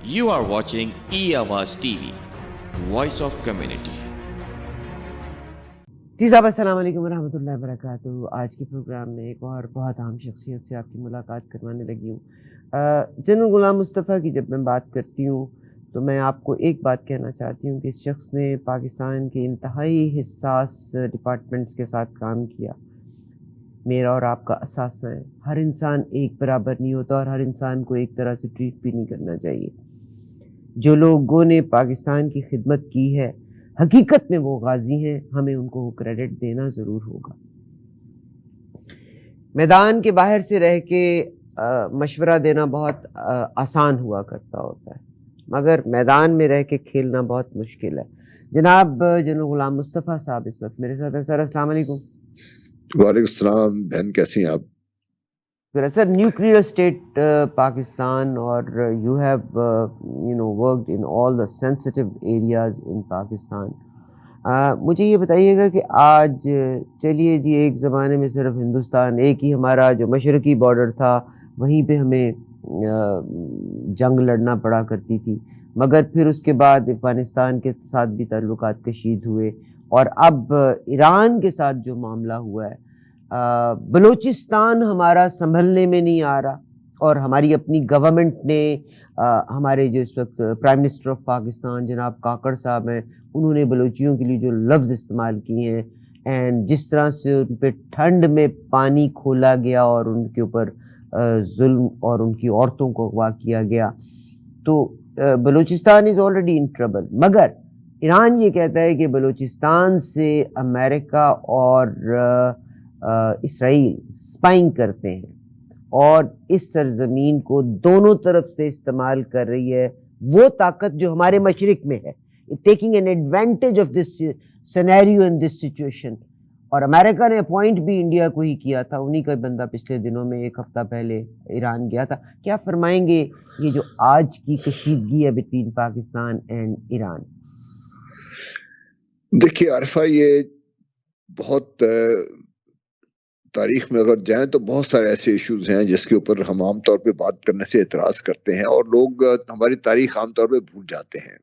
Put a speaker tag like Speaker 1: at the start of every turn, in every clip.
Speaker 1: You are watching E-Awaaz TV, Voice of Community.
Speaker 2: جی صاحب السلام علیکم ورحمۃ اللہ وبرکاتہ. آج کے پروگرام میں ایک اور بہت اہم شخصیت سے آپ کی ملاقات کروانے لگی ہوں. جنرل غلام مصطفیٰ کی جب میں بات کرتی ہوں تو میں آپ کو ایک بات کہنا چاہتی ہوں کہ اس شخص نے پاکستان کے انتہائی حساس ڈپارٹمنٹس کے ساتھ کام کیا. میرا اور آپ کا اثاثہ ہے، ہر انسان ایک برابر نہیں ہوتا اور ہر انسان کو ایک طرح سے ٹریٹ بھی نہیں کرنا چاہیے. جو لوگوں نے پاکستان کی خدمت کی ہے حقیقت میں وہ غازی ہیں، ہمیں ان کو کریڈٹ دینا ضرور ہوگا. میدان کے باہر سے رہ کے مشورہ دینا بہت آسان ہوا کرتا ہوتا ہے، مگر میدان میں رہ کے کھیلنا بہت مشکل ہے. جناب جنرل غلام مصطفیٰ صاحب اس وقت میرے ساتھ ہیں. سر السلام علیکم.
Speaker 3: وعلیکم السلام. بہن کیسی ہیں آپ؟
Speaker 2: سر نیوکلیئر اسٹیٹ پاکستان اور you have worked in all the sensitive areas in Pakistan. مجھے یہ بتائیے گا کہ آج چلیے جی ایک زمانے میں صرف ہندوستان ایک ہی ہمارا جو مشرقی بارڈر تھا وہیں پہ ہمیں جنگ لڑنا پڑا کرتی تھی، مگر پھر اس کے بعد افغانستان کے ساتھ بھی تعلقات کشید ہوئے اور اب ایران کے ساتھ جو معاملہ ہوا ہے، بلوچستان ہمارا سنبھلنے میں نہیں آ رہا اور ہماری اپنی گورنمنٹ نے ہمارے جو اس وقت پرائم منسٹر آف پاکستان جناب کاکڑ صاحب ہیں، انہوں نے بلوچیوں کے لیے جو لفظ استعمال کیے ہیں اینڈ جس طرح سے ان پہ ٹھنڈ میں پانی کھولا گیا اور ان کے اوپر ظلم اور ان کی عورتوں کو اغوا کیا گیا، تو Balochistan is already in trouble. مگر ایران یہ کہتا ہے کہ بلوچستان سے امریکہ اور اسرائیل اسپائنگ کرتے ہیں اور اس سرزمین کو دونوں طرف سے استعمال کر رہی ہے وہ طاقت جو ہمارے مشرق میں ہے، taking an advantage of this scenario in this situation. اور امریکہ نے اپوائنٹ بھی انڈیا کو ہی کیا تھا، انہی کا بندہ پچھلے دنوں میں ایک ہفتہ پہلے ایران گیا تھا. کیا فرمائیں گے یہ جو آج کی کشیدگی ہے بٹوین پاکستان اینڈ ایران؟
Speaker 3: دیکھیے عارفہ، یہ بہت تاریخ میں اگر جائیں تو بہت سارے ایسے ایشوز ہیں جس کے اوپر ہم عام طور پہ بات کرنے سے اعتراض کرتے ہیں اور لوگ ہماری تاریخ عام طور پہ بھول جاتے ہیں.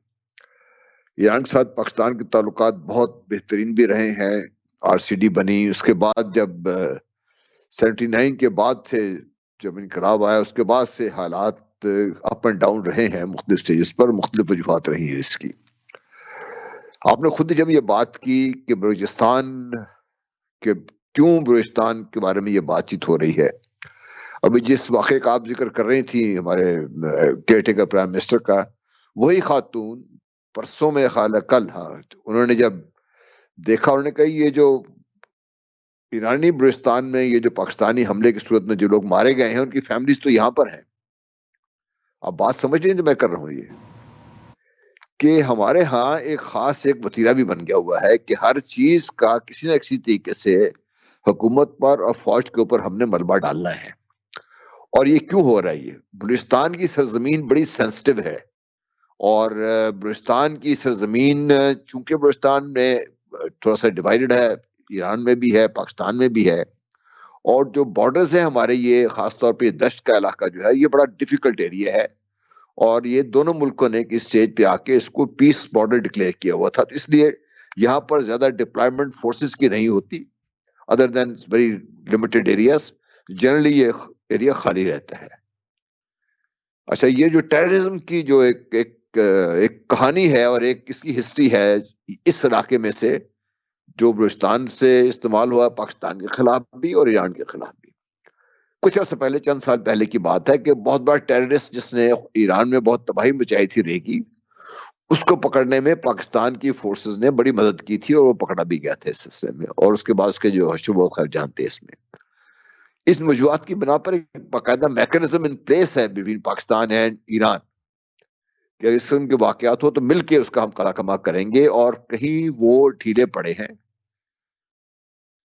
Speaker 3: ایران کے ساتھ پاکستان کے تعلقات بہت بہترین بھی رہے ہیں. آر سی ڈی بنی، اس کے بعد جب 79 کے بعد سے جب انقلاب آیا اس کے بعد سے حالات اپ اینڈ ڈاؤن رہے ہیں، مختلف سٹیجز پر مختلف وجوہات رہی ہیں اس کی. آپ نے خود جب یہ بات کی کہ بلوچستان کہ کیوں بلوچستان کے بارے میں یہ بات چیت ہو رہی ہے، ابھی جس واقعے کا آپ ذکر کر رہی تھی ہمارے کیئر ٹیکر پرائم منسٹر کا، وہی خاتون پرسوں میں خیال ہے کل، انہوں نے جب دیکھا انہوں نے کہا یہ جو ایرانی بلوچستان میں یہ جو پاکستانی حملے کی صورت میں جو لوگ مارے گئے ہیں ان کی فیملیز تو یہاں پر ہیں. آپ بات سمجھ رہے ہیں جو میں کر رہا ہوں، یہ کہ ہمارے ہاں ایک خاص ایک وتیرہ بھی بن گیا ہوا ہے کہ ہر چیز کا کسی نہ کسی طریقے سے حکومت پر اور فوج کے اوپر ہم نے ملبہ ڈالنا ہے. اور یہ کیوں ہو رہا ہے؟ یہ بلوچستان کی سرزمین بڑی سینسٹیو ہے اور بلوچستان کی سرزمین چونکہ بلوچستان میں تھوڑا سا ڈیوائیڈڈ ہے، ایران میں بھی ہے پاکستان میں بھی ہے، اور جو بارڈرز ہیں ہمارے یہ خاص طور پہ دشت کا علاقہ جو ہے یہ بڑا ڈیفیکلٹ ایریا ہے اور یہ دونوں ملکوں نے اس اسٹیج پہ آ کے اس کو پیس بارڈر ڈکلیئر کیا ہوا تھا، تو اس لیے یہاں پر زیادہ ڈپلائمنٹ فورسز کی نہیں ہوتی other than very limited areas. Generally یہ ایریا خالی رہتا ہے. اچھا، یہ جو ٹیررزم کی جو ایک کہانی ہے اور ایک اس کی ہسٹری ہے اس علاقے میں سے جو بلوچستان سے استعمال ہوا پاکستان کے خلاف بھی اور ایران کے خلاف بھی. کچھ عرصہ پہلے، چند سال پہلے کی بات ہے کہ بہت بڑا ٹیررسٹ جس نے ایران میں بہت تباہی مچائی تھی ریگی، اس کو پکڑنے میں پاکستان کی فورسز نے بڑی مدد کی تھی اور وہ پکڑا بھی گیا تھا اس سلسلے میں، اور اس کے بعد اس کے جو شبہ خیر جانتے ہیں اس موضوعات کی بنا پر ایک باقاعدہ میکنزم ان پلیس ہے بٹوین پاکستان اینڈ ایران کہ اس قسم کے واقعات ہو تو مل کے اس کا ہم کڑا کما کریں گے اور کہیں وہ ڈھیلے پڑے ہیں.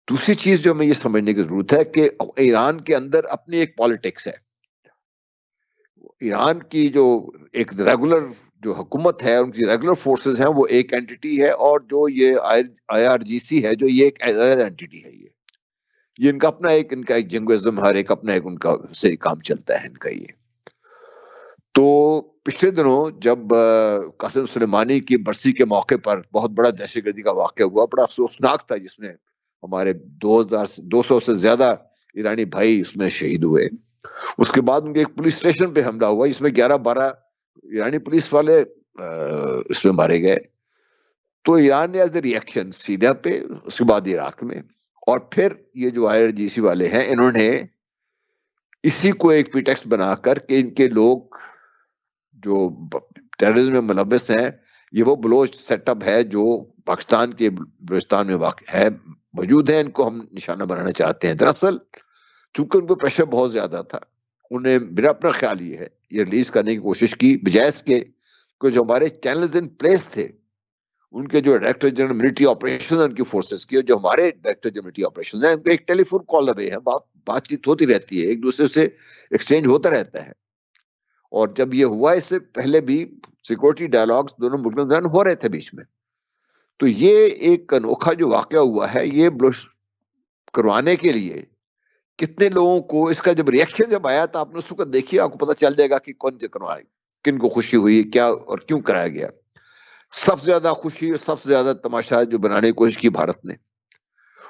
Speaker 3: دوسری چیز جو ہمیں یہ سمجھنے کی ضرورت ہے کہ ایران کے اندر اپنی ایک پالیٹکس ہے. ایران کی جو ایک ریگولر جو حکومت ہے، ان کی ریگولر فورسز ہیں، وہ ایک اینٹی ہے، اور جو یہ آئی آر جی سی ہے جو یہ ایک اینٹی ہے. یہ ان کا اپنا ایک جنگوزم، ہر ایک اپنا ایک ان کا سے کام چلتا ہے ان کا. یہ تو پچھلے دنوں جب قاسم سلیمانی کی برسی کے موقع پر بہت بڑا دہشت گردی کا واقعہ ہوا، بڑا افسوسناک تھا، جس میں ہمارے 200 سے زیادہ ایرانی بھائی اس میں شہید ہوئے. اس کے بعد ان کے ایک پولیس اسٹیشن پہ حملہ ہوا، جس میں 11-12 ایرانی پولیس والے اس میں مارے گئے. تو ایران نے ایز اے ریئیکشن سیریا پہ، اس کے بعد عراق میں، اور پھر یہ جو IRGC والے ہیں انہوں نے اسی کو ایک پریٹیکسٹ بنا کر کہ ان کے لوگ جو ٹیررزم میں ملوث ہیں، یہ وہ بلوچ سیٹ اپ ہے جو پاکستان کے بلوچستان میں واقع ہے، موجود ہے، ان کو ہم نشانہ بنانا چاہتے ہیں. دراصل چونکہ ان کو پریشر بہت زیادہ تھا، انہیں میرا اپنا خیال یہ ریلیز کرنے کی کوشش کی، بجائے اس کے کہ جو ہمارے چینلز ان پلیس تھے، ان کے جو director general military operation in کی فورسز کی، اور جو ہمارے ڈائریکٹر جنرل ملٹری آپریشن ہیں، ان کو ایک ٹیلی فون کال اوے ہے، بات چیت ہوتی رہتی ہے، ایک دوسرے سے ایکسچینج ہوتا رہتا ہے. اور جب یہ ہوا، اس سے پہلے بھی سیکورٹی ڈائلاگز دونوں ملکوں کے درمیان ہو رہے تھے بیچ میں. تو یہ ایک انوکھا جو واقعہ ہوا ہے، یہ بلوچ کروانے کے لیے کتنے لوگوں کو اس کا جب ریئیکشن جب آیا تو آپ نے اس کو دیکھیے، آپ کو پتہ چل جائے گا کہ کون سے کروائے، کن کو خوشی ہوئی، کیا اور کیوں کرایا گیا. سب سے زیادہ خوشی اور سب سے زیادہ تماشا جو بنانے کی کوشش کی بھارت نے.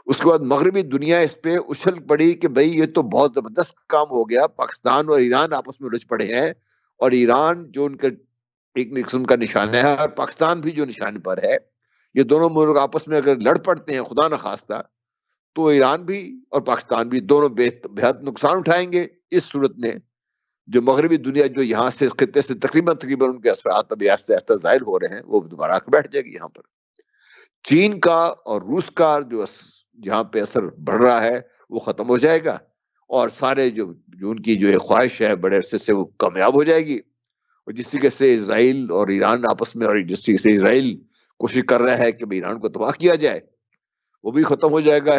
Speaker 3: اس کے بعد مغربی دنیا اس پہ اچھل پڑی کہ بھئی یہ تو بہت زبردست کام ہو گیا، پاکستان اور ایران آپس میں الجھ پڑے ہیں، اور ایران جو ان کا ایک قسم کا نشانہ ہے، اور پاکستان بھی جو نشانے پر ہے، یہ دونوں ملک آپس میں اگر لڑ پڑتے ہیں خدا نہ خواستہ، تو ایران بھی اور پاکستان بھی دونوں بہت نقصان اٹھائیں گے. اس صورت میں جو مغربی دنیا جو یہاں سے خطے سے تقریباً ان کے اثرات ابھی آہستہ آہستہ ظاہر ہو رہے ہیں، وہ دوبارہ آ کے بیٹھ جائے گی یہاں پر. چین کا اور روس کا جو جہاں پہ اثر بڑھ رہا ہے وہ ختم ہو جائے گا، اور سارے جو ان کی جو خواہش ہے بڑے عرصے سے وہ کامیاب ہو جائے گی. اور جس طریقے سے اسرائیل اور ایران آپس میں، اور جس طریقے سے اسرائیل کوشش کر رہا ہے کہ ایران کو تباہ کیا جائے، وہ بھی ختم ہو جائے گا.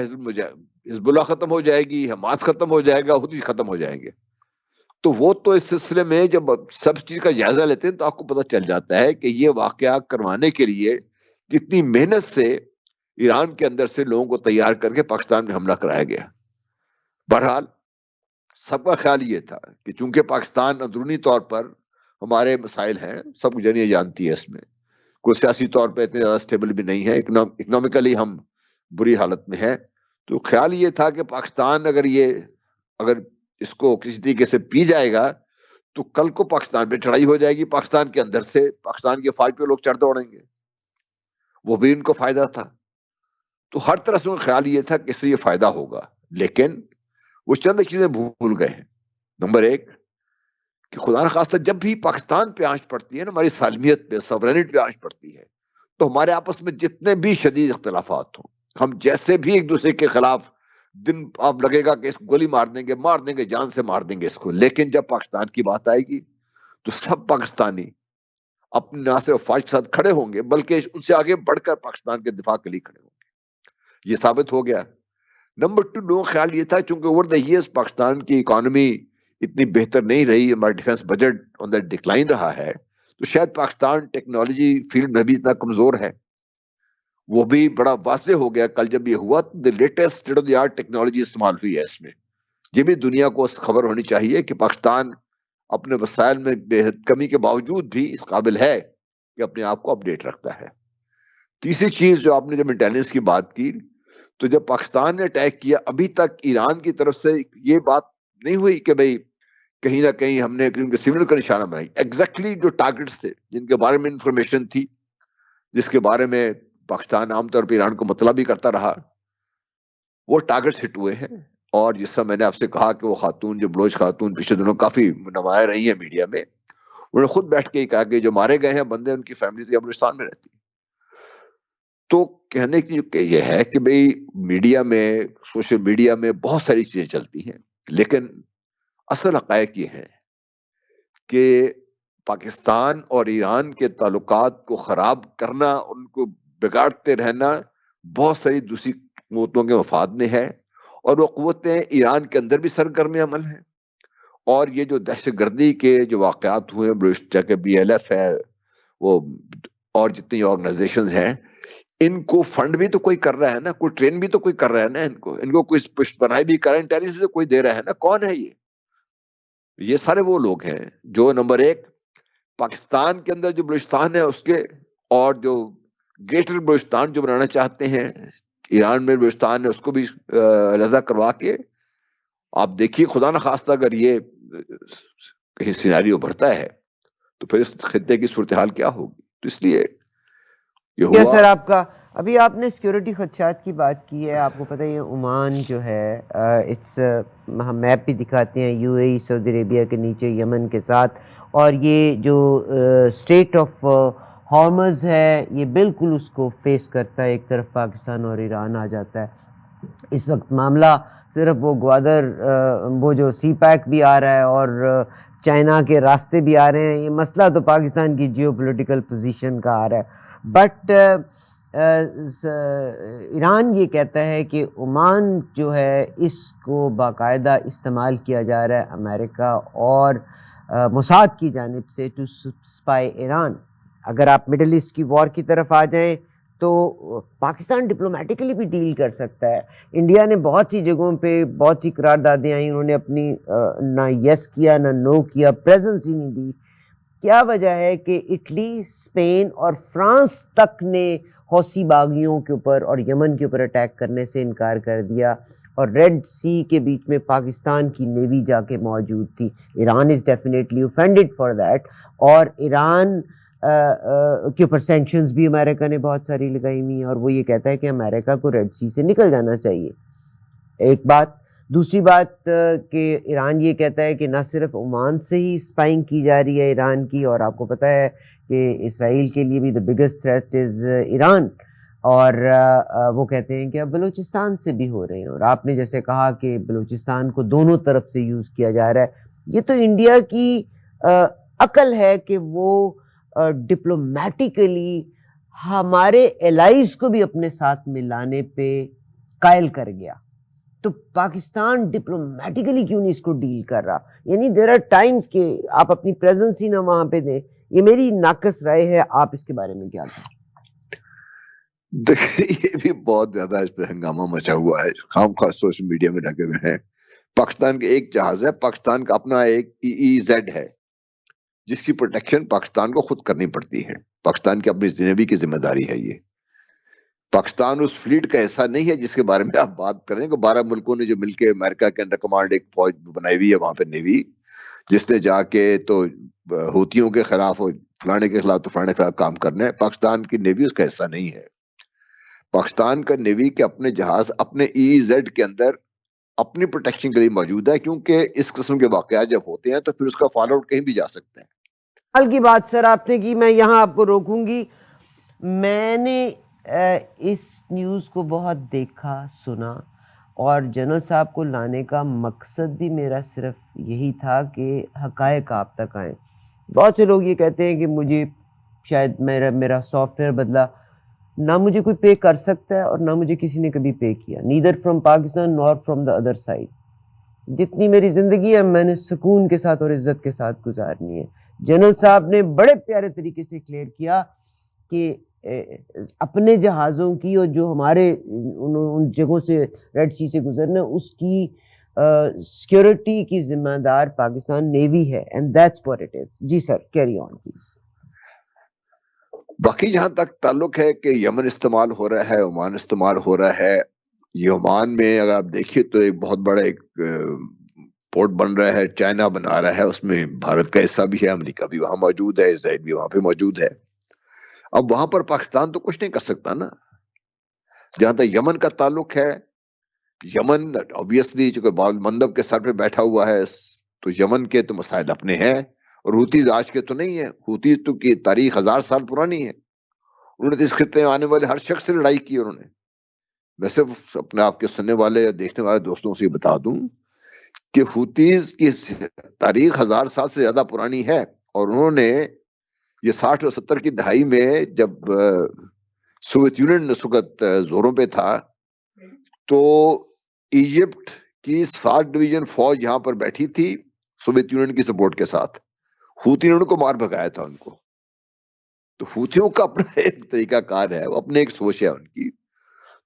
Speaker 3: حزب اللہ ختم ہو جائے گی، حماس ختم ہو جائے گا، حوثی ختم ہو جائیں گے. تو وہ تو اس سلسلے میں جب سب چیز کا جائزہ لیتے ہیں تو آپ کو پتہ چل جاتا ہے کہ یہ واقعہ کروانے کے لیے کتنی محنت سے ایران کے اندر سے لوگوں کو تیار کر کے پاکستان میں حملہ کرایا گیا. بہرحال سب کا خیال یہ تھا کہ چونکہ پاکستان اندرونی طور پر ہمارے مسائل ہیں، سب کچھ دنیا جانتی ہے، اس میں کوئی سیاسی طور پہ اتنے زیادہ سٹیبل بھی نہیں ہے، اکنامکلی ہم بری حالت میں ہے. تو خیال یہ تھا کہ پاکستان اگر اس کو کسی طریقے سے پی جائے گا تو کل کو پاکستان پہ چڑھائی ہو جائے گی، پاکستان کے اندر سے پاکستان کے فوج پہ لوگ چڑھ دوڑیں گے، وہ بھی ان کو فائدہ تھا. تو ہر طرح سے خیال یہ تھا کہ اس سے یہ فائدہ ہوگا. لیکن وہ چند چیزیں بھول گئے ہیں. نمبر ایک کہ خدا نخواستہ جب بھی پاکستان پہ آنچ پڑتی ہے نا، ہماری سالمیت پہ، سورینٹی پہ آنچ پڑتی ہے، تو ہمارے آپس میں جتنے بھی شدید اختلافات ہوں، ہم جیسے بھی ایک دوسرے کے خلاف دن آپ لگے گا کہ اس کو گولی مار دیں گے، جان سے مار دیں گے اس کو، لیکن جب پاکستان کی بات آئے گی تو سب پاکستانی اپنے نہ صرف فوج کے ساتھ کھڑے ہوں گے بلکہ ان سے آگے بڑھ کر پاکستان کے دفاع کے لیے کھڑے ہوں گے. یہ ثابت ہو گیا. نمبر 2، لوگوں کا خیال یہ تھا چونکہ اوور دا ایئرز پاکستان کی اکانومی اتنی بہتر نہیں رہی، ہمارا defence budget on the decline رہا ہے، تو شاید پاکستان ٹیکنالوجی فیلڈ میں بھی اتنا کمزور ہے. وہ بھی بڑا واضح ہو گیا کل جب یہ ہوا. Latest state of the art technology استعمال ہوئی ہے اس میں. یہ بھی دنیا کو خبر ہونی چاہیے کہ پاکستان اپنے وسائل میں بے حد کمی کے باوجود بھی اس قابل ہے کہ اپنے آپ کو اپڈیٹ رکھتا ہے. تیسری چیز جو آپ نے جب انٹیلیجنس کی بات کی، تو جب پاکستان نے اٹیک کیا، ابھی تک ایران کی طرف سے یہ بات نہیں ہوئی کہ بھئی کہیں نہ کہیں ہم نے ان کے سگنل کا نشانہ بنائی. ایگزیکٹلی جو ٹارگٹس تھے جن کے بارے میں انفارمیشن تھی، جس کے بارے میں پاکستان عام طور پہ ایران کو مطلع بھی کرتا رہا، وہ ٹارگٹس ہٹ ہوئے ہیں. اور جس سے میں نے آپ سے کہا کہ وہ خاتون، جو بلوچ خاتون پچھلے دنوں کافی نمایاں رہی ہیں میڈیا میں، انہوں نے خود بیٹھ کے ہی کہا کہ جو مارے گئے ہیں بندے، ان کی فیملی تو بلوچستان میں رہتی. تو کہنے کی یہ ہے کہ بھئی میڈیا میں، سوشل میڈیا میں بہت ساری چیزیں چلتی ہیں، لیکن اصل حقائق یہ ہے کہ پاکستان اور ایران کے تعلقات کو خراب کرنا، ان کو بگاڑتے رہنا بہت ساری دوسری قوتوں کے مفاد میں ہے، اور وہ قوتیں ایران کے اندر بھی سرگرم عمل ہیں. اور یہ جو دہشت گردی کے جو واقعات ہوئے ہیں، چاہے BLF ہے، وہ اور جتنی آرگنائزیشنز ہیں، ان کو فنڈ بھی تو کوئی کر رہا ہے نا، کوئی ٹرین بھی تو کوئی کر رہا ہے نا، ان کو کوئی پشت بنائی بھی کر رہا ہے، انٹیلیجنس بھی کوئی دے رہا ہے نا. کون ہے یہ سارے وہ لوگ ہیں جو نمبر ایک پاکستان کے اندر جو بلوچستان ہے اس کے اور جو گریٹر بلوچستان جو بنانا چاہتے ہیں ایران میں بلوچستان ہے اس کو بھی علیحدہ کروا کے آپ دیکھیے خدا نخواستہ اگر یہ کہیں سیناریو بڑھتا ہے تو پھر اس خطے کی صورتحال کیا ہوگی. تو اس لیے یہ ہوا.
Speaker 2: سر آپ کا ابھی آپ نے سیکیورٹی خدشات کی بات کی ہے. آپ کو پتہ ہے عمان جو ہے اٹس ہم میپ بھی دکھاتے ہیں یو اے ای سعودی عربیہ کے نیچے یمن کے ساتھ, اور یہ جو اسٹیٹ آف ہارمز ہے یہ بالکل اس کو فیس کرتا ہے. ایک طرف پاکستان اور ایران آ جاتا ہے. اس وقت معاملہ صرف وہ گوادر وہ جو سی پیک بھی آ رہا ہے اور چائنا کے راستے بھی آ رہے ہیں, یہ مسئلہ تو پاکستان کی جیو پولیٹیکل پوزیشن کا آ رہا ہے. بٹ ایران یہ کہتا ہے کہ عمان جو ہے اس کو باقاعدہ استعمال کیا جا رہا ہے امریکہ اور موساد کی جانب سے ٹو سپائی ایران. اگر آپ مڈل ایسٹ کی وار کی طرف آ جائیں تو پاکستان ڈپلومیٹکلی بھی ڈیل کر سکتا ہے. انڈیا نے بہت سی جگہوں پہ بہت سی قراردادیں آئیں, انہوں نے اپنی نہ یس کیا نہ نو کیا, پریزنس ہی نہیں دی. کیا وجہ ہے کہ اٹلی, اسپین اور فرانس تک نے حوثی باغیوں کے اوپر اور یمن کے اوپر اٹیک کرنے سے انکار کر دیا, اور ریڈ سی کے بیچ میں پاکستان کی نیوی جا کے موجود تھی. Iran is definitely offended for that, اور ایران کے اوپر سینکشنز بھی امریکہ نے بہت ساری لگائی ہوئی ہیں, اور وہ یہ کہتا ہے کہ امریکہ کو ریڈ سی سے نکل جانا چاہیے. ایک بات. دوسری بات کہ ایران یہ کہتا ہے کہ نہ صرف عمان سے ہی اسپائنگ کی جا رہی ہے ایران کی, اور آپ کو پتہ ہے کہ اسرائیل کے لیے بھی the biggest threat is Iran, اور وہ کہتے ہیں کہ اب بلوچستان سے بھی ہو رہے ہیں. اور آپ نے جیسے کہا کہ بلوچستان کو دونوں طرف سے یوز کیا جا رہا ہے, یہ تو انڈیا کی عقل ہے کہ وہ ڈپلومیٹیکلی ہمارے الائز کو بھی اپنے ساتھ ملانے پہ قائل کر گیا. تو پاکستان ڈپلومیٹیکلی کیوں نہیں اس کو ڈیل کر رہا؟ یعنی دیر آر ٹائمز کہ آپ اپنی پریزنس ہی نہ وہاں پہ دیں. یہ میری ناقص رائے ہے, آپ اس کے بارے میں کیا کہیں؟
Speaker 3: دیکھیں یہ بھی بہت زیادہ اس پہ ہنگامہ مچا ہوا ہے, خام خاص سوشل میڈیا میں لگے ہوئے ہیں. پاکستان کے ایک جہاز ہے, پاکستان کا اپنا ایک EEZ ہے جس کی پروٹیکشن پاکستان کو خود کرنی پڑتی ہے. پاکستان کی اپنی نیوی کی ذمہ داری ہے. یہ پاکستان اس فلیٹ کا حصہ نہیں ہے جس کے بارے میں آپ بات کریں کہ 12 ملکوں نے جو مل کے امریکہ کے انڈر کمانڈ ایک فوج بنائی ہوئی ہے وہاں پہ نیوی, جس نے جا کے تو ہوتیوں کے خلاف اور فلانے کے خلاف تو فلانے کے خلاف کام کرنا ہے. پاکستان کی نیوی اس کا حصہ نہیں ہے. پاکستان کا نیوی کے اپنے جہاز اپنے EEZ کے اندر اپنی پروٹیکشن کے لیے موجود ہے, کیونکہ اس قسم کے واقعات جب ہوتے ہیں تو پھر اس کا فالو آؤٹ کہیں بھی جا سکتے ہیں.
Speaker 2: حال کی بات سر آپ نے کی, میں یہاں آپ کو روکوں گی. میں نے اس نیوز کو بہت دیکھا سنا, اور جنرل صاحب کو لانے کا مقصد بھی میرا صرف یہی تھا کہ حقائق آپ تک آئیں. بہت سے لوگ یہ کہتے ہیں کہ مجھے شاید میرا سافٹ ویئر بدلا, نہ مجھے کوئی پے کر سکتا ہے اور نہ مجھے کسی نے کبھی پے کیا, neither from Pakistan Noor from the other side. جتنی میری زندگی ہے میں نے سکون کے ساتھ اور عزت کے ساتھ گزارنی ہے. جنرل صاحب نے بڑے پیارے طریقے سے کلیئر کیا کہ اپنے جہازوں کی اور جو ہمارے ان جگہوں سے ریڈ سی سے گزرنا اس کی سیکیورٹی کی ذمہ دار پاکستان نیوی ہے, and that's what it is. جی سر کیری آن پلیز.
Speaker 3: باقی جہاں تک تعلق ہے کہ یمن استعمال ہو رہا ہے, عمان استعمال ہو رہا ہے, یہ عمان میں اگر آپ دیکھیے تو ایک بہت بڑا ایک پورٹ بن رہا ہے, چائنا بنا رہا ہے, اس میں بھارت کا حصہ بھی ہے, امریکہ بھی وہاں موجود ہے, اسرائیل بھی وہاں پہ موجود ہے. اب وہاں پر پاکستان تو کچھ نہیں کر سکتا نا. جہاں تک یمن کا تعلق ہے, یمن obviously چونکہ باب المندب کے سر پہ بیٹھا ہوا ہے تو یمن کے تو مسائل اپنے ہیں, اور حوثیز آج کے تو نہیں ہے. حوثیز تو کی تاریخ 1000 سال پرانی ہے. انہوں نے تو اس خطے میں آنے والے ہر شخص سے لڑائی کی. انہوں نے, میں صرف اپنے آپ کے سننے والے یا دیکھنے والے دوستوں سے بتا دوں کہ حوثیز کی تاریخ 1000 سال سے زیادہ پرانی ہے, اور انہوں نے یہ 60 اور 70 کی دہائی میں جب سوویت یونین اس وقت زوروں پہ تھا تو ایجپٹ کی 60 ڈویژن فوج یہاں پر بیٹھی تھی سوویت یونین کی سپورٹ کے ساتھ. حوثی نے ان کو مار بھگایا تھا ان کو. تو حوثیوں کا اپنا ایک طریقہ کار ہے, وہ اپنے ایک سوچ ہے ان کی.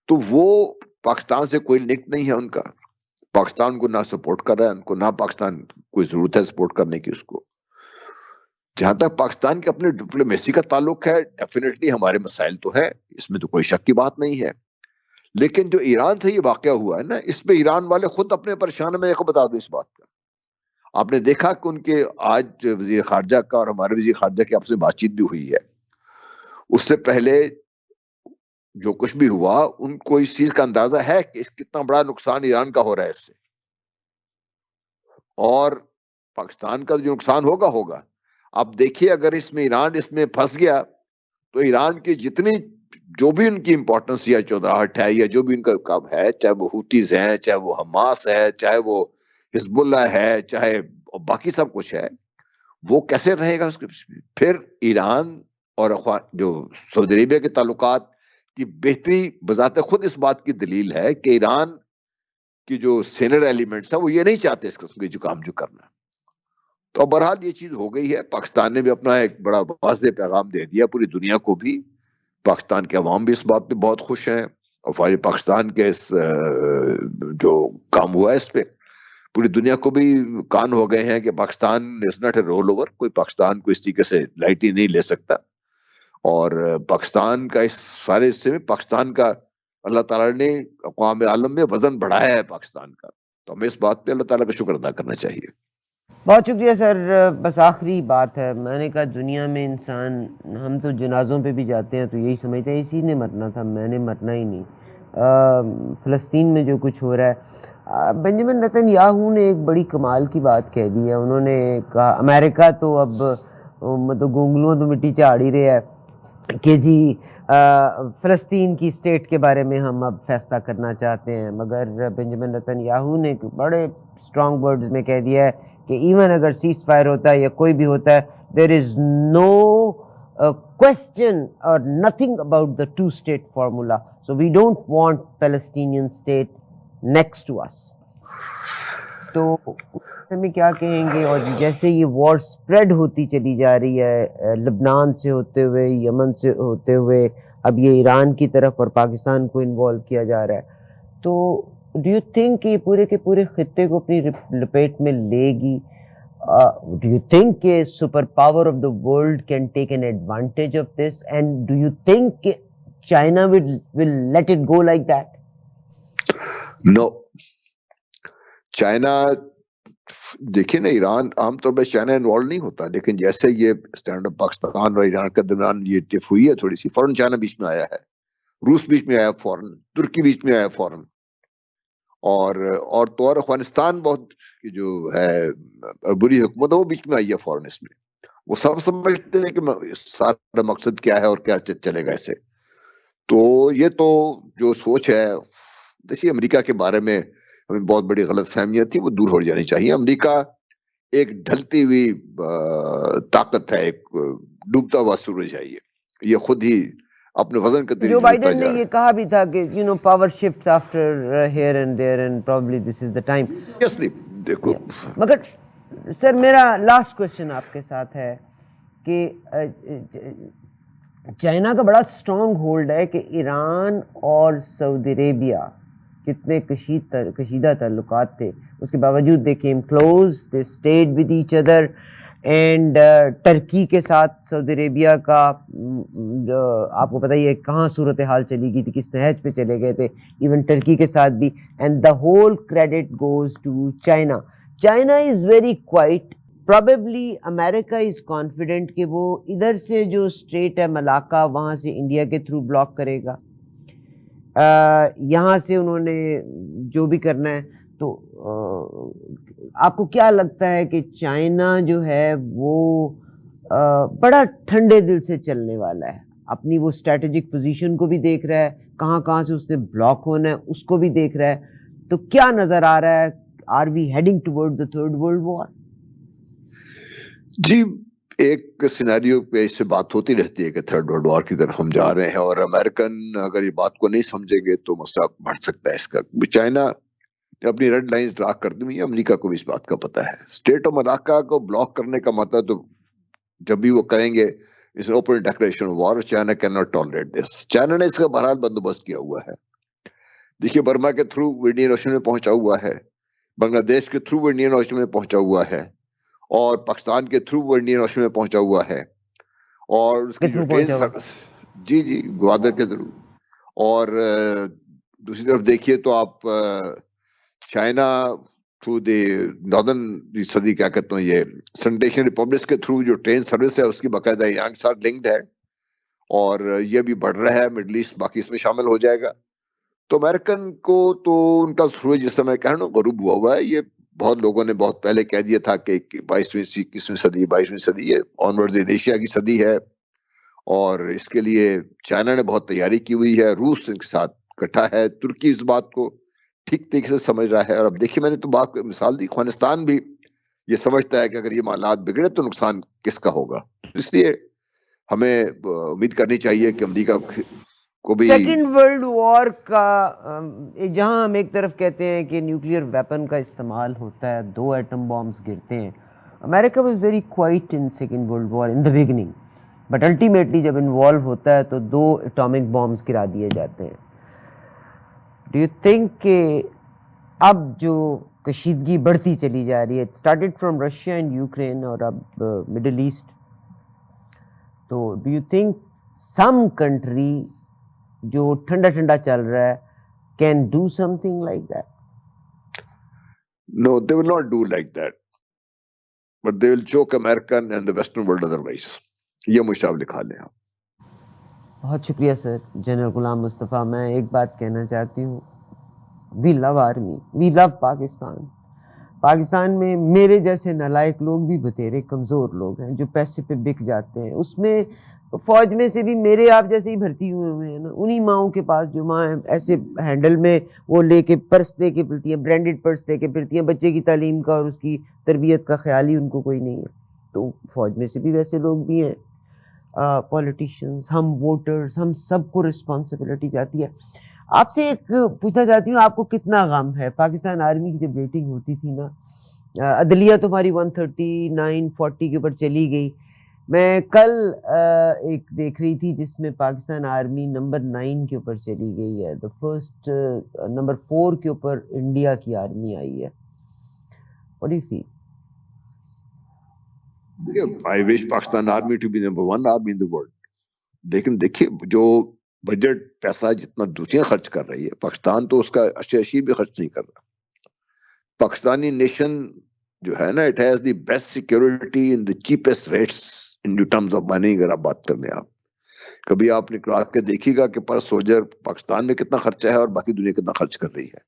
Speaker 3: تو وہ پاکستان سے کوئی لنک نہیں ہے ان کا. پاکستان کو نہ سپورٹ کر رہا ہے ان کو, نہ پاکستان کوئی ضرورت ہے سپورٹ کرنے کی اس کو. جہاں تک پاکستان کے اپنے ڈپلومیسی کا تعلق ہے ڈیفینیٹلی ہمارے مسائل تو ہے، اس میں تو کوئی شک کی بات نہیں ہے، لیکن جو ایران سے یہ واقعہ ہوا ہے نا، اس پہ ایران والے خود اپنے پریشان ہیں. میں کو بتا دوں اس بات کا، آپ نے دیکھا کہ ان کے آج وزیر خارجہ کا اور ہمارے وزیر خارجہ کی آپس میں بات چیت بھی ہوئی ہے. اس سے پہلے جو کچھ بھی ہوا ان کو اس چیز کا اندازہ ہے کہ اس کتنا بڑا نقصان ایران کا ہو رہا ہے اس سے، اور پاکستان کا جو نقصان ہوگا. اب دیکھیے اگر اس میں ایران اس میں پھنس گیا تو ایران کی جتنی جو بھی ان کی امپورٹنس یا چودراہٹ ہے یا جو بھی ان کا کام ہے، چاہے وہ ہوتیز ہیں، چاہے وہ حماس ہے، چاہے وہ حزب اللہ ہے، چاہے باقی سب کچھ ہے، وہ کیسے رہے گا اس کے پھر ایران اور جو سعودی عربیہ کے تعلقات کی بہتری بذات خود اس بات کی دلیل ہے کہ ایران کی جو سینئر ایلیمنٹس ہیں وہ یہ نہیں چاہتے اس قسم کے جو کام جو کرنا. تو بہرحال یہ چیز ہو گئی ہے. پاکستان نے بھی اپنا ایک بڑا واضح پیغام دے دیا پوری دنیا کو بھی. پاکستان کے عوام بھی اس بات پہ بہت خوش ہیں، اور فوج پاکستان کے اس جو کام ہوا ہے اس پہ پوری دنیا کو بھی کان ہو گئے ہیں کہ Pakistan is not a roll over. کوئی پاکستان کو اس طریقے سے لائٹلی نہیں لے سکتا، اور پاکستان کا اس سارے حصے میں پاکستان کا اللہ تعالیٰ نے اقوام عالم میں وزن بڑھایا ہے پاکستان کا. تو ہمیں اس بات پہ اللہ تعالیٰ کا شکر ادا کرنا چاہیے.
Speaker 2: بہت شکریہ سر. بس آخری بات ہے، میں نے کہا دنیا میں انسان، ہم تو جنازوں پہ بھی جاتے ہیں تو یہی سمجھتے ہیں اسی نے مرنا تھا، میں نے مرنا ہی نہیں. فلسطین میں جو کچھ ہو رہا ہے، بنجمن نتن یاہو نے ایک بڑی کمال کی بات کہہ دی ہے. انہوں نے کہا امریکہ تو اب مطلب گونگلوں تو مٹی چاڑ ہی رہا ہے کہ جی فلسطین کی اسٹیٹ کے بارے میں ہم اب فیصلہ کرنا چاہتے ہیں، مگر بنجمن نتن یاہو نے بڑے اسٹرانگ ورڈز میں کہہ دیا ہے کہ ایون اگر سیز فائر ہوتا ہے یا کوئی بھی ہوتا ہے، دیر از نو question or nothing about the two-state formula. So we don't want Palestinian state next to us. تو میں کیا کہیں گے؟ اور جیسے یہ وار سپریڈ ہوتی چلی جا رہی ہے، لبنان سے ہوتے ہوئے، یمن سے ہوتے ہوئے، اب یہ ایران کی طرف اور پاکستان کو انوالو کیا جا رہا ہے، تو ڈو یو تھنک کہ یہ پورے کے پورے خطے کو اپنی لپیٹ میں لے گی؟ Do you think a superpower of the world can take an advantage of this? And do you think China will let it go like that?
Speaker 3: No. China, دیکھیں نا، ایران عام طور پہ چائنا انوالو نہیں ہوتا، لیکن جیسے یہ اسٹینڈ اپ پاکستان اور ایران کے درمیان یہ ٹف ہوئی ہے تھوڑی سی، فوراً چائنا بیچ میں آیا ہے، روس بیچ میں آیا فوراً، ترکی بیچ میں آیا فوراً، اور تو اور افغانستان بہت جو ہے بری حکومت ہے وہ بیچ میں آئی ہے فوراً. اس میں وہ سب سمجھتے ہیں کہ سارا مقصد کیا ہے اور کیا چلے گا اسے. تو یہ تو جو سوچ ہے، دیکھیے امریکہ کے بارے میں ہمیں بہت بڑی غلط فہمیاں تھی، وہ دور ہو جانی چاہیے. امریکہ ایک ڈھلتی ہوئی طاقت ہے، ایک ڈوبتا ہوا سورج ہے. یہ خود ہی اپنے وزن کا
Speaker 2: جو بائیڈن نے یہ کہا بھی تھا کہ power shifts after here and there and probably this is the time.
Speaker 3: دیکھو
Speaker 2: مگر سر میرا لاسٹ کوشچن آپ کے ساتھ ہے کہ چائنا کا بڑا اسٹرانگ ہولڈ ہے کہ ایران اور سعودی عربیہ کتنے کشیدہ تعلقات تھے، اس کے باوجود they came close, they stayed with each other. And Turkey کے ساتھ سعودی عربیہ کا آپ کو پتہ ہی ہے کہاں صورتحال چلی گئی تھی، کس نہج پہ چلے گئے تھے، ایون ٹرکی کے ساتھ بھی. And the whole credit goes to China. China is very quiet. Probably امریکہ از کانفیڈنٹ کہ وہ ادھر سے جو اسٹریٹ ہے ملاکا، وہاں سے انڈیا کے تھرو بلاک کرے گا، یہاں سے انہوں نے جو بھی کرنا ہے. تو آپ کو کیا لگتا ہے کہ چائنا جو ہے وہ بڑا ٹھنڈے دل سے چلنے والا ہے، اپنی وہ اسٹریٹجک پوزیشن کو بھی دیکھ رہا ہے، کہاں سے اس نے بلاک ہونا ہے اس کو بھی دیکھ رہا ہے، تو کیا نظر آ رہا ہے؟ Are we heading toward the third world war?
Speaker 3: جی، ایک سینیریو پہ اس سے بات ہوتی رہتی ہے کہ تھرڈ ورلڈ وار کی طرف ہم جا رہے ہیں، اور امریکن اگر یہ بات کو نہیں سمجھیں گے تو مسئلہ بڑھ سکتا ہے اس کا. چائنا اپنی ریڈ لائنز ڈرا کر دی ہوئی ہے، امریکہ کو بھی اس بات کا پتہ ہے. اسٹیٹ آف ملاکا کو بلاک کرنے کا مطلب تو جب بھی وہ کریں گے اس open declaration war, China can not tolerate this. China نے اس کا بہرحال بندوبست کیا ہوا ہے. دیکھیے برما کے تھرو انڈین اوشن میں پہنچا ہوا ہے، بنگلہ دیش کے تھرو انڈین اوشن میں پہنچا ہوا ہے، اور پاکستان کے تھرو وہ انڈین اوشن میں پہنچا ہوا ہے, اور اس کی جو ٹرین سروس, جی گوادر کے تھرو. اور دوسری طرف دیکھیے تو آپ چائنا تھرو دی ناردرن صدی کیا کہتے ہیں یہ سنٹیشن ریپبلکس کے تھرو جو ٹرین سروس ہے اس کی باقاعدہ ایران کے ساتھ لنکڈ ہے, اور یہ بھی بڑھ رہا ہے. مڈل ایسٹ باقی اس میں شامل ہو جائے گا. تو امریکن کو تو ان کا سورج جس طرح میں کہہ رہا ہوں غروب ہوا ہے. یہ بہت لوگوں نے بہت پہلے کہہ دیا تھا کہ 21ویں صدی 22ویں صدی یہ آنورڈ ایشیا کی صدی ہے, اور اس کے لیے چائنا نے بہت تیاری کی ہوئی ہے, روس ان کے ساتھ اکٹھا ہے, ترکی اس بات کو ٹھیک طریقے سے سمجھ رہا ہے. اور اب دیکھیے میں نے تو بات مثال دی, افغانستان بھی یہ سمجھتا ہے کہ اگر یہ معاملات بگڑے تو نقصان کس کا ہوگا. اس لیے ہمیں امید کرنی چاہیے کہ امریکہ کو بھی
Speaker 2: سیکنڈ ورلڈ وار کا جہاں ہم ایک طرف کہتے ہیں کہ نیوکلیئر ویپن کا استعمال ہوتا ہے, 2 ایٹم بامز گرتے ہیں. امریکہ was very quiet in second world war in the beginning, but ultimately جب انوالو ہوتا ہے تو 2 اٹامک بامز گرا دیے جاتے ہیں. ڈو یو تھنک کہ اب جو کشیدگی بڑھتی چلی جا رہی ہے, started from Russia and Ukraine اور اب مڈل ایسٹ, تو do you think some country جو ٹھنڈا ٹھنڈا چل رہا ہے can do some thing like that?
Speaker 3: No, they will not do like that. But they will choke American and the Western world otherwise. یہ مجھے آپ لکھا لیں.
Speaker 2: بہت شکریہ سر جنرل غلام مصطفیٰ. میں ایک بات کہنا چاہتی ہوں, وی لو آرمی, وی لو پاکستان. پاکستان میں میرے جیسے نالائق لوگ بھی بتیرے کمزور لوگ ہیں جو پیسے پہ بک جاتے ہیں. اس میں فوج میں سے بھی میرے آپ جیسے ہی بھرتی ہوئے ہیں نا, انہی ماؤں کے پاس جو ماں ایسے ہینڈل میں وہ لے کے پرس دے کے پھرتی ہیں, برانڈیڈ پرس دے کے پھرتی ہیں, بچے کی تعلیم کا اور اس کی تربیت کا خیال ہی ان کو کوئی نہیں ہے. تو فوج میں سے بھی ویسے لوگ بھی ہیں, پولیٹیشینز, ہم ووٹرز, ہم سب کو رسپانسبلٹی جاتی ہے. آپ سے ایک پوچھنا چاہتی ہوں, آپ کو کتنا غم ہے پاکستان آرمی کی جب ریٹنگ ہوتی تھی نا, عدلیہ تمہاری 139 40 کے اوپر چلی گئی. میں کل ایک دیکھ رہی تھی جس میں پاکستان آرمی نمبر 9 کے اوپر چلی گئی ہے, دا فرسٹ نمبر 4 کے اوپر انڈیا کی آرمی آئی ہے. What do you feel?
Speaker 3: I wish Pakistan army to be number 1 army in the world. لیکن دیکھیے جو بجٹ پیسہ جتنا دوسریاں خرچ کر رہی ہے, پاکستان تو اس کا 80 بھی خرچ نہیں کر رہا. پاکستانی نیشن جو ہے نا, it has the best security in the cheapest rates in terms of money. اگر آپ بات کرنے, آپ کبھی آپ نے کراس کے دیکھیے گا کہ پر سولجر پاکستان میں کتنا خرچہ ہے اور باقی دنیا کتنا خرچ کر رہی ہے.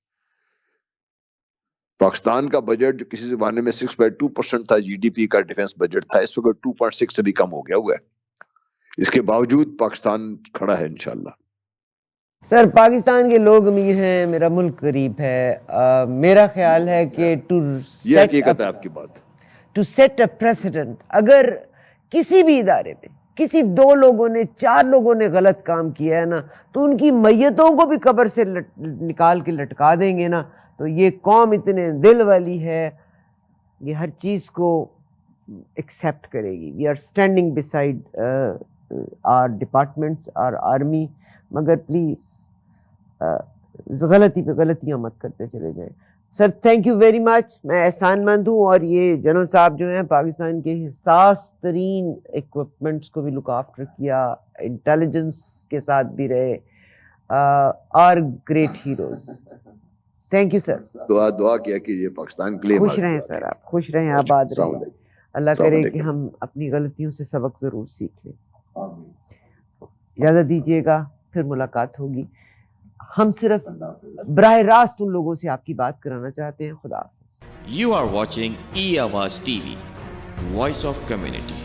Speaker 3: پاکستان کا بجٹ جو کسی زمانے میں 6.2% تھا جی ڈی پی کا ڈیفنس بجٹ تھا, اس وقت 2.6 سے بھی کم ہو گیا ہوا ہے. اس کے باوجود پاکستان کھڑا ہے انشاءاللہ.
Speaker 2: سر پاکستان کے لوگ امیر ہیں, میرا ملک غریب ہے. میرا خیال ہے کہ
Speaker 3: یہ حقیقت ہے آپ کی بات.
Speaker 2: ٹو سیٹ اے پریسیڈنٹ, اگر کسی بھی ادارے میں کسی 2 لوگوں نے 4 لوگوں نے غلط کام کیا ہے نا, تو ان کی میتوں کو بھی قبر سے نکال کے لٹکا دیں گے نا. تو یہ قوم اتنے دل والی ہے, یہ ہر چیز کو ایکسیپٹ کرے گی. We are standing beside our departments, our army. مگر پلیز غلطی پہ غلطیاں مت کرتے چلے جائیں. Sir thank you very much, میں احسان مند ہوں. اور یہ جنرل صاحب جو ہیں پاکستان کے حساس ترین ایکوپمنٹس کو بھی لک آفٹر کیا, انٹیلیجنس کے ساتھ بھی رہے, are great heroes. Thank you sir.
Speaker 3: دعا کیا کہ یہ پاکستان کے لیے
Speaker 2: خوش رہیں سر, آپ خوش رہیں, آباد رہیں. اللہ کرے کہ ہم اپنی غلطیوں سے سبق ضرور سیکھ لیں. اجازت دیجیے گا, پھر ملاقات ہوگی. ہم صرف براہ راست ان لوگوں سے آپ کی بات کرانا چاہتے ہیں. خدا حافظ.
Speaker 1: You are watching E-Awaaz TV, Voice of Community.